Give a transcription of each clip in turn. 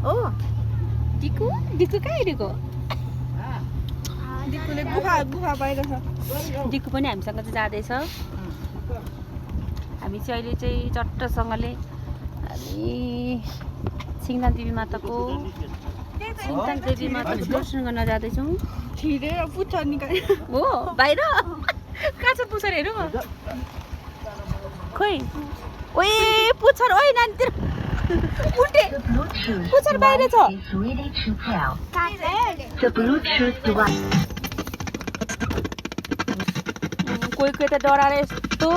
ओ डिकु डिकु कहाँ डिकु डिकुले गुफा बाहिर छ डिकु पनि हामीसँग चाहिँ जाँदैछ हामी चाहिँ अहिले चाहिँ चट्टसँगले हामी सिङताम देवी माताको दर्शन गर्न जाँदैछौँ छिरेर पुच्छर निकाल्यो हो बाहिर कहाँ छ पुच्छर हेरौँ खोइ ओए पुच्छर ओइ नानीतिर उल्टे पुच्छर बाहिर छ कोही कोही त डराएर यस्तो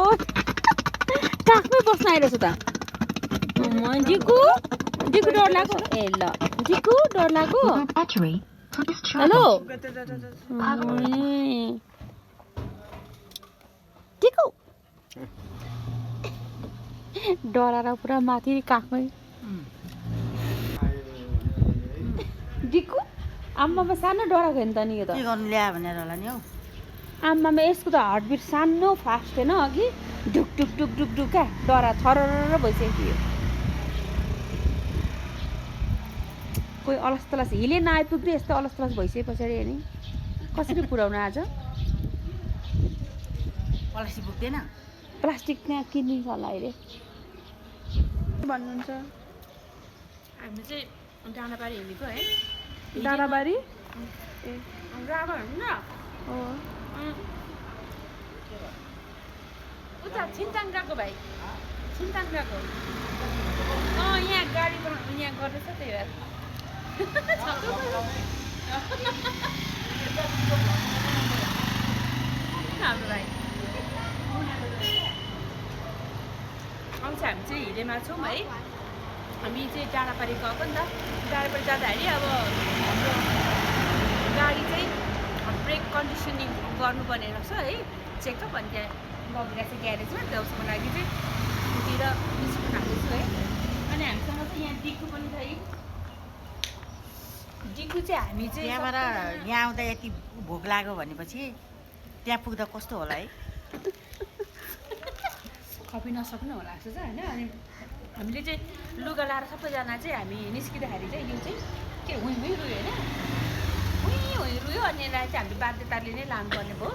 काखमै बस्न आइरहेछ त डिकु डिकु डर लाग्यो ए ल डिकु डर लाग्यो हेलो डिकु डराएर पुरा माथि काखमै डिकु आम्मामा सानो डराएको नि त नि यो त के गर्नु ल्यायो भनेर होला नि हौ आम्मामा यसको त हार्टबिट सानो फास्ट होइन अघि ढुक ढुक ढुक ढुक ढुक क्या डरा थरर भइसक्यो कोही अलस तलस हिले नआइपुग्ने यस्तो अलस तलस भइसके पछाडि अनि कसरी पुऱ्याउनु आज पलासी पुग्दैन प्लास्टिक त्यहाँ किनिन्छ होला अहिले भन्नुहुन्छ हामी चाहिँ डाँडाबारी हिँडेको है डाँडाबारी ए डाँडा हिँड्नु न हो उता छिन्ताङ गएको भाइ छिन्ताङ गएको यहाँ गाडी यहाँ गर्दैछ त्यही भएर हाम्रो भाइ आउँछ हामी चाहिँ हिलेमा छौँ है हामी चाहिँ डाँडापारी गएको नि त डाँडापारी जाँदाखेरि अब हाम्रो गाडी चाहिँ ब्रेक कन्डिसनिङ गर्नुपर्ने रहेछ है चेकअप अनि त्यहाँ बगिरहेको छ ग्यारेजमा त्यसको लागि चाहिँ उतिर निस्किनु थाल्दैछु है अनि हामीसँग चाहिँ यहाँ डिकु पनि छ है डिकु चाहिँ हामी चाहिँ त्यहाँबाट यहाँ आउँदा यति भोक लाग्यो भनेपछि त्यहाँ पुग्दा कस्तो होला है खपी नसक्नु होला जस्तो छ होइन अनि हामीले चाहिँ लुगा लाएर सबैजना चाहिँ हामी निस्किँदाखेरि चाहिँ यो चाहिँ के हुँ रुयो होइन हुँ रुयो अनि यसलाई चाहिँ हामीले बाध्यताले नै लानुपर्ने भयो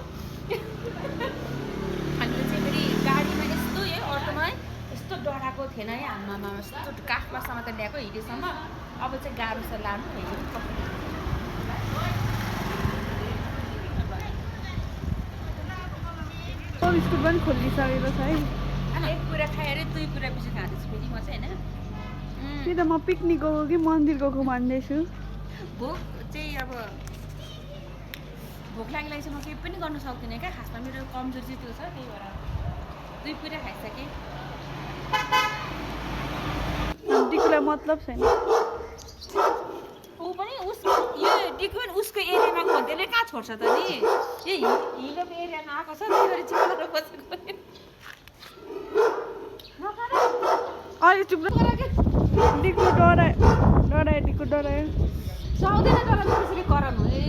हामीले चाहिँ फेरि गाडीमा यस्तो है अटोमा यस्तो डराएको थिएन है आमामा यस्तो काखमासम्म त ल्याएको हिँडेसम्म अब चाहिँ गाह्रो छ लानु स्कुल पनि खोलिसकेको छ है एक कुरा खाएर दुई कुरा पछि खाँदैछु फेरि म चाहिँ होइन त्यही त म पिकनिक गएको कि मन्दिर गएको भन्दैछु भोक चाहिँ अब भोक लागेलाई चाहिँ म केही पनि गर्न सक्दिनँ क्या खासमा मेरो कमजोरी चाहिँ त्यो छ त्यही भएर दुई कुरा खाइसकेँ डिकुलाई मतलब छैन ऊ पनि यो डिकु पनि उसको एरियामा गयो भने त्यसले कहाँ छोड्छ त नि यही हिलोको एरियामा आएको छ त्यही भएर चिप्लाएर बसेको अहिले चुप डिकु डरायो डिकु डरायो सक्दैन डराएर त्यसरी कराउनु है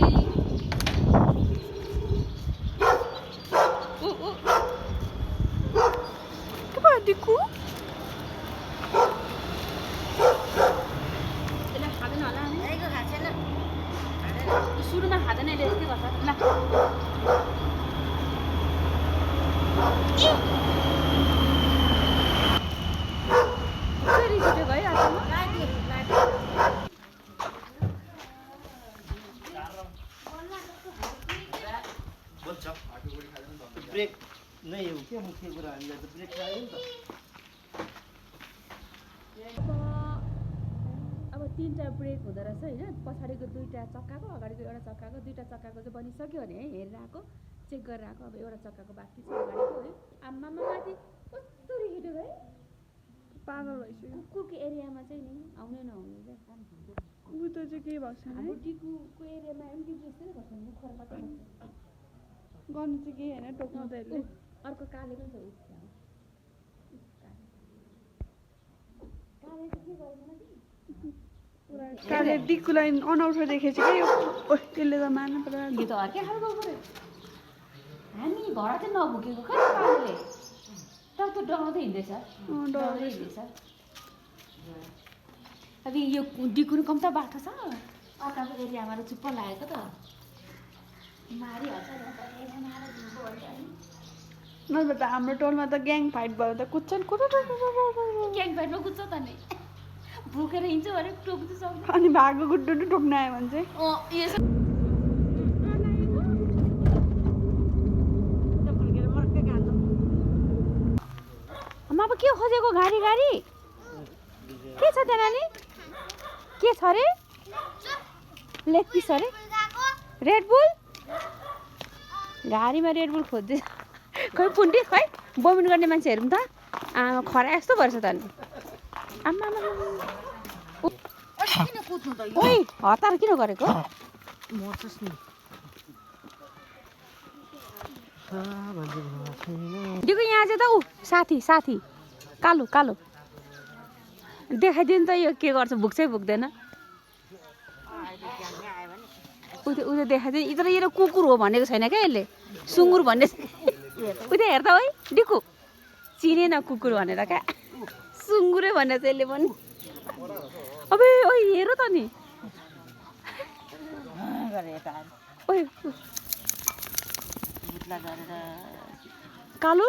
के भयो डिकु त्यसलाई खाँदैन होला नि यहीको खाएको छैन सुरुमा खाँदैन अहिले यस्तै गर्छ ल कसरी छिटो भयो आजसम्म ब्रेक नै हो क्या मुख्य कुरा हामीलाई त ब्रेक लाग्यो नि त अब तिनवटा ब्रेक हुँदो रहेछ होइन पछाडिको दुईवटा चक्काको अगाडिको एउटा चक्काको दुईवटा चक्काको चाहिँ बनिसक्यो भने है हेरेर आएको चेक गरेर आएको अब एउटा चक्काको बाँकी छ अगाडिको है आम्मामा माथि कस्तो रिहिटो है पागल भइसक्यो कुकुरको एरियामा चाहिँ नि आउने नहुने चाहिँ ऊ त चाहिँ केही भएको छैन हाम्रो डिकुको एरियामा पनि डिकु यस्तै नै गर्छ मुखर मात्रै गर्नु चाहिँ केही होइन टोक्नु त यसले अर्को काले पनि छ काले चाहिँ के गरेन काले डिकुलाई अनौठो देखेछ क्या यो त्यसले त मार्नु पर्यो यो त अर्कै खालको पऱ्यो हामी घर चाहिँ नभुकेको खै कालेले तर त्यो डराउँदै हिँड्दैछ डराउँदै हिँड्दैछ अब यो डिकुनु कम्ता बाटो छ अर्काको एरियामा त चुप्प लागेको त मारिहाल्छ नभए त हाम्रो टोलमा त ग्याङ फाइट भयो त कुद्छन् ग्याङ फाइटमा कुद्छ त नि भुकेर हिँड्छ भने टोक्नु सक्छ अनि भागो गुड्डु टोक्न आयो भने चाहिँ अब के खोजेको गाडी गाडी के छ त्यहाँ नानी के छ अरे लेग पिस अरे रेडबुल गाडीमा रेडबुल खोज्दै खै पुन्टी खै बमिट गर्ने मान्छे हेरौँ त आमा खरा यस्तो भएछ त अनि आमा ओइ हतार किन गरेको दिएको यहाँ चाहिँ त ऊ साथी साथी कालो कालो देखाइदियो नि त यो के गर्छ भुक्छै भुक्दैन उयो देखाइदियो तर यो कुकुर हो भनेको छैन क्या यसले सुँगुर भन्ने उयो हेर त है डिकु चिनेन कुकुर भनेर क्या सुँगुरै भनेर चाहिँ यसले पनि अबे ओइ हेर त नि ओइ कालो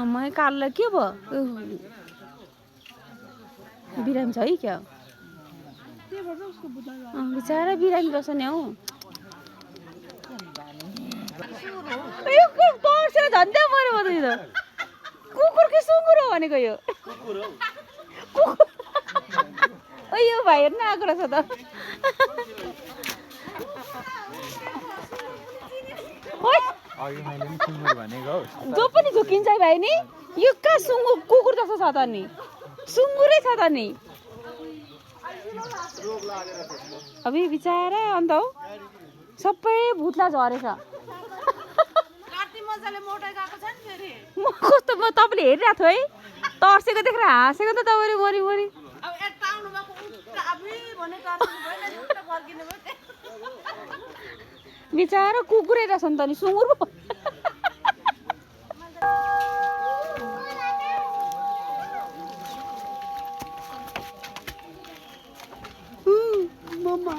मै कालोलाई के भयो बिरामी छ है क्या बिचरा बिरामी बस्छ नि हौ तर्सेर झन्डै मऱ्यो म त यो कुकुर कि सुँगुर हो भनेको यो यो भाइ हेर्न आएको रहेछ त जो पनि झुकिन्छ भाइ नि यो कहाँ सुँगुर कुकुर जस्तो छ त नि सुँगुरै छ त नि अब बिचरा अन्त हौ सबै भुत्ला झरेछ कस्तो म तपाईँले हेरिरहेको थियो है तर्सेको देखेर हाँसेको त तपाईँले मरि मरि बिचरा कुकुरै रहेछ नि त नि सुँगुर पो मम्मा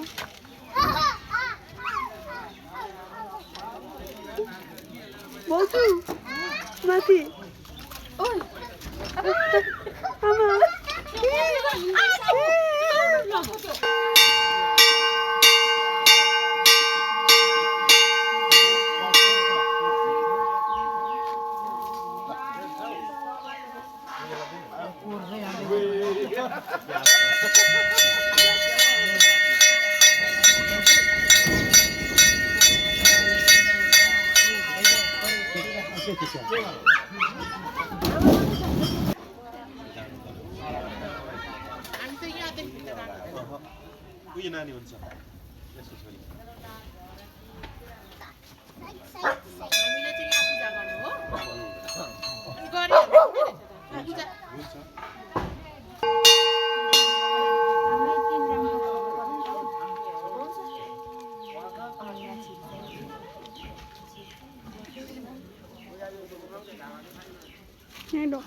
बोजू माथि आमा उयो नानी हुन्छ यसको छोरी हामीले चाहिँ यहाँ पूजा गर्नु हो गरे पूजा यहाँ